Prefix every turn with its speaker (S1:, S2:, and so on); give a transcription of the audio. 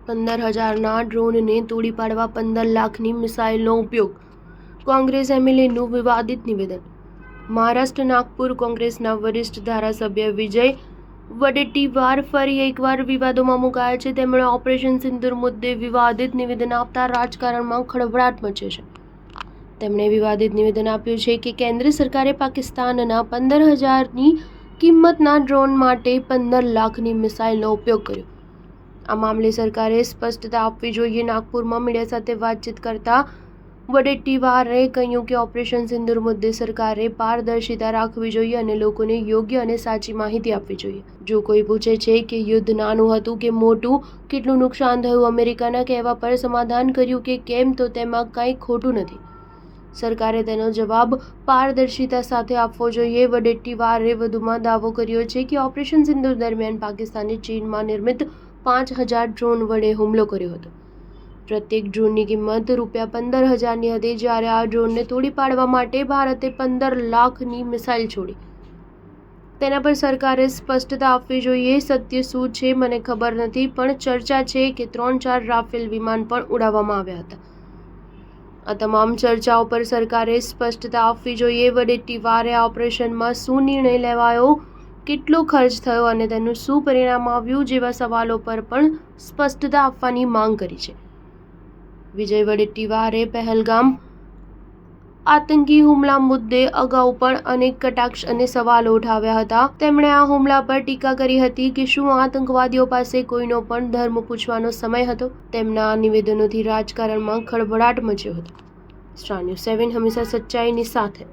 S1: 15,000ના ડ્રોનને તોડી પાડવા 15 લાખની મિસાઇલનો ઉપયોગ. કોંગ્રેસ એમએલએનું વિવાદિત નિવેદન. મહારાષ્ટ્ર નાગપુર કોંગ્રેસના વરિષ્ઠ ધારાસભ્ય વિજય વડેટ્ટીવાર ફરી એકવાર વિવાદોમાં મુકાયા છે. તેમણે ઓપરેશન સિંદૂર મુદ્દે વિવાદિત નિવેદન આપતા રાજકારણમાં ખળભળાટ મચી છે. તેમણે વિવાદિત નિવેદન આપ્યું છે કે કેન્દ્ર સરકારે પાકિસ્તાનના 15,000ની કિંમતના ડ્રોન માટે 15 લાખની મિસાઇલનો ઉપયોગ કર્યો. આ મામલે સરકારે સ્પષ્ટતા આપવી જોઈએ. નાગપુરમાં મીડિયા સાથે વાતચીત કરતા વડેટ્ટીવારે કહ્યું કે ઓપરેશન સિંદૂર મુદ્દે સરકારે પારદર્શિતા રાખવી જોઈએ અને લોકોને યોગ્ય અને સાચી માહિતી આપવી જોઈએ. જો કોઈ પૂછે છે કે યુદ્ધ નાનું હતું કે મોટું, કેટલું નુકસાન થયું, અમેરિકાના કહેવા પર સમાધાન કર્યું કે કેમ, તો તેમાં કંઈ ખોટું નથી. સરકારે તેનો જવાબ પારદર્શિતા સાથે આપવો જોઈએ. વડેટ્ટીવારે વધુમાં દાવો કર્યો છે કે ઓપરેશન સિંદૂર દરમિયાન પાકિસ્તાને ચીનમાં નિર્મિત 5,000 ડ્રોન વડે હુમલો કર્યો હતો. પ્રત્યેક ડ્રોનની કિંમત ₹15,000ની હતી. જ્યારે આ ડ્રોનને તોડી પાડવા માટે ભારતે 15 લાખની મિસાઇલ છોડી. તેના પર સરકારે સ્પષ્ટતા આપવી જોઈએ. સત્ય શું છે મને ખબર નથી, પણ ચર્ચા છે કે 3-4 રાફેલ વિમાન પણ ઉડાવવામાં આવ્યા હતા. આ તમામ ચર્ચાઓ પર સરકારે સ્પષ્ટતા આપવી જોઈએ. વડેટ્ટીવારે આ ઓપરેશનમાં શું નિર્ણય લેવાયો, કેટલો ખર્ચ થયો અને તેનું શું પરિણામ આવ્યું જેવા સવાલો પર પણ સ્પષ્ટતા આપવાની માંગ કરી છે. વિજય વડેટ્ટીવારે પહેલગામ આતંકી હુમલા મુદ્દે અગાઉ પણ અનેક કટાક્ષ અને સવાલો ઉઠાવ્યા હતા. તેમણે આ હુમલા પર ટીકા કરી હતી કે શું આતંકવાદીઓ પાસે કોઈનો પણ ધર્મ પૂછવાનો સમય હતો. તેમના આ નિવેદનોથી રાજકારણમાં ખળભળાટ મચ્યો હતો. સ્ટાર ન્યૂઝ 7 હંમેશા સચ્ચાઈની સાથે.